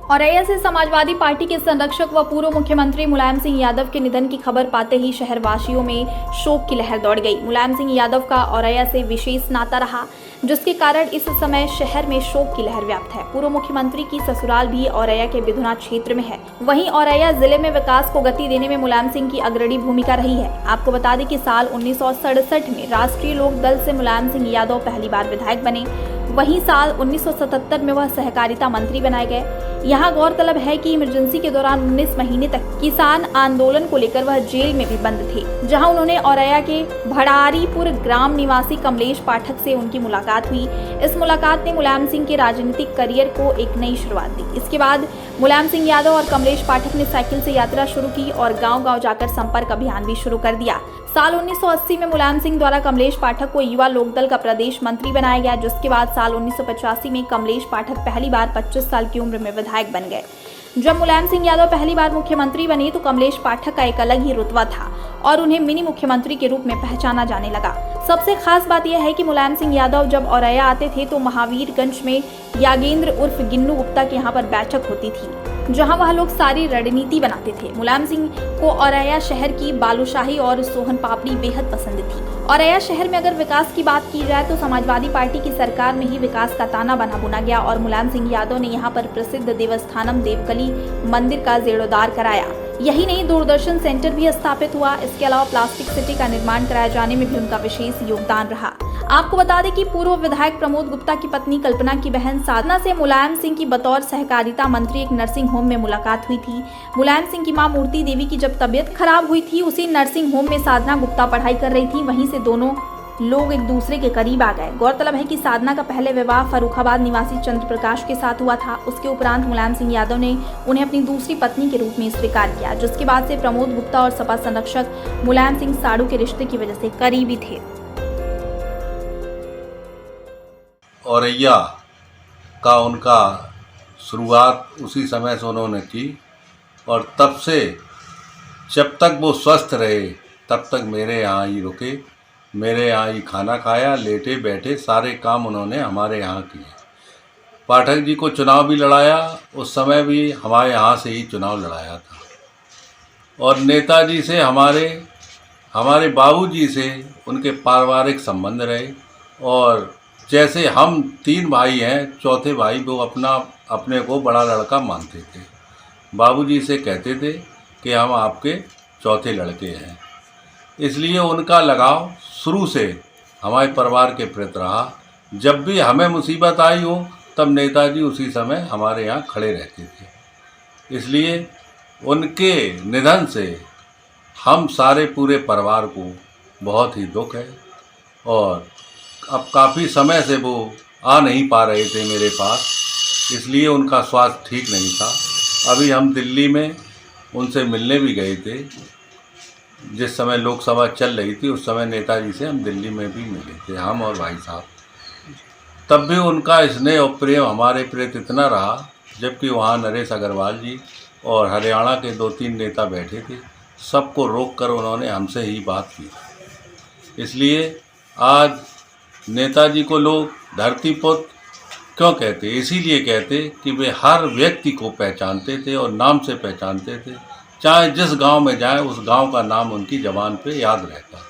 औरैया से समाजवादी पार्टी के संरक्षक व पूर्व मुख्यमंत्री मुलायम सिंह यादव के निधन की खबर पाते ही शहरवासियों में शोक की लहर दौड़ गई। मुलायम सिंह यादव का औरैया से विशेष नाता रहा, जिसके कारण इस समय शहर में शोक की लहर व्याप्त है। पूर्व मुख्यमंत्री की ससुराल भी औरैया के बिधुना क्षेत्र में है। वहीं औरैया जिले में विकास को गति देने में मुलायम सिंह की अग्रणी भूमिका रही है। आपको बता दें कि साल 1967 में राष्ट्रीय लोक दल से मुलायम सिंह यादव पहली बार विधायक बने। वहीं साल 1977 में वह सहकारिता मंत्री बनाए गए। यहाँ गौरतलब है कि इमरजेंसी के दौरान 19 महीने तक किसान आंदोलन को लेकर वह जेल में भी बंद थे, जहां उन्होंने औरैया के भड़ारीपुर ग्राम निवासी कमलेश पाठक से उनकी मुलाकात हुई। इस मुलाकात ने मुलायम सिंह के राजनीतिक करियर को एक नई शुरुआत दी। इसके बाद मुलायम सिंह यादव और कमलेश पाठक ने साइकिल से यात्रा शुरू की और गांव-गांव जाकर संपर्क अभियान भी शुरू कर दिया। साल 1980 में मुलायम सिंह द्वारा कमलेश पाठक को युवा लोकदल का प्रदेश मंत्री बनाया गया, जिसके बाद साल 1985 में कमलेश पाठक पहली बार 25 साल की उम्र में विधायक बन गए। जब मुलायम सिंह यादव पहली बार मुख्यमंत्री बने तो कमलेश पाठक का एक अलग ही रुतबा था और उन्हें मिनी मुख्यमंत्री के रूप में पहचाना जाने लगा। सबसे खास बात यह है कि मुलायम सिंह यादव जब औरैया आते थे तो महावीरगंज में यागेंद्र उर्फ गिन्नू गुप्ता के यहाँ पर बैठक होती थी, जहां वह लोग सारी रणनीति बनाते थे। मुलायम सिंह को औरैया शहर की बालूशाही और सोहन पापड़ी बेहद पसंद थी। औरैया शहर में अगर विकास की बात की जाए तो समाजवादी पार्टी की सरकार में ही विकास का ताना बाना बुना गया और मुलायम सिंह यादव ने यहाँ पर प्रसिद्ध देवस्थानम देवकली मंदिर का जीर्णोद्धार कराया। यही नहीं, दूरदर्शन सेंटर भी स्थापित हुआ। इसके अलावा प्लास्टिक सिटी का निर्माण कराए जाने में भी उनका विशेष योगदान रहा। आपको बता दें कि पूर्व विधायक प्रमोद गुप्ता की पत्नी कल्पना की बहन साधना से मुलायम सिंह की बतौर सहकारिता मंत्री एक नर्सिंग होम में मुलाकात हुई थी। मुलायम सिंह की मां मूर्ति देवी की जब तबियत खराब हुई थी, उसी नर्सिंग होम में साधना गुप्ता पढ़ाई कर रही थी। वहीं से दोनों लोग एक दूसरे के करीब आ गए। गौरतलब है कि साधना का पहले विवाह फर्रुखाबाद निवासी चंद्र प्रकाश के साथ हुआ था। उसके उपरांत मुलायम सिंह यादव ने उन्हें अपनी दूसरी पत्नी के रूप में स्वीकार किया, जिसके बाद से प्रमोद गुप्ता और सपा संरक्षक मुलायम सिंह साड़ू के रिश्ते की वजह से करीबी थे। औरैया का उनका शुरुआत उसी समय से उन्होंने की और तब से जब तक वो स्वस्थ रहे तब तक मेरे यहाँ ही रुके, मेरे यहाँ ही खाना खाया, लेटे बैठे सारे काम उन्होंने हमारे यहाँ किए। पाठक जी को चुनाव भी लड़ाया, उस समय भी हमारे यहाँ से ही चुनाव लड़ाया था। और नेताजी से हमारे बाबूजी से उनके पारिवारिक संबंध रहे और जैसे हम 3 भाई हैं, चौथे भाई वो अपने को बड़ा लड़का मानते थे। बाबूजी से कहते थे कि हम आपके चौथे लड़के हैं, इसलिए उनका लगाव शुरू से हमारे परिवार के प्रति रहा। जब भी हमें मुसीबत आई हो तब नेताजी उसी समय हमारे यहाँ खड़े रहते थे। इसलिए उनके निधन से हम सारे पूरे परिवार को बहुत ही दुख है और अब काफ़ी समय से वो आ नहीं पा रहे थे मेरे पास, इसलिए उनका स्वास्थ्य ठीक नहीं था। अभी हम दिल्ली में उनसे मिलने भी गए थे। जिस समय लोकसभा चल रही थी उस समय नेताजी से हम दिल्ली में भी मिले थे, हम और भाई साहब। तब भी उनका स्नेह और प्रेम हमारे प्रति इतना रहा, जबकि वहाँ नरेश अग्रवाल जी और हरियाणा के 2-3 नेता बैठे थे, सबको रोक कर उन्होंने हमसे ही बात की। इसलिए आज नेताजी को लोग धरती पुत्र क्यों कहते? इसीलिए कहते कि वे हर व्यक्ति को पहचानते थे और नाम से पहचानते थे। चाहे जिस गांव में जाएं, उस गांव का नाम उनकी ज़बान पे याद रहता था।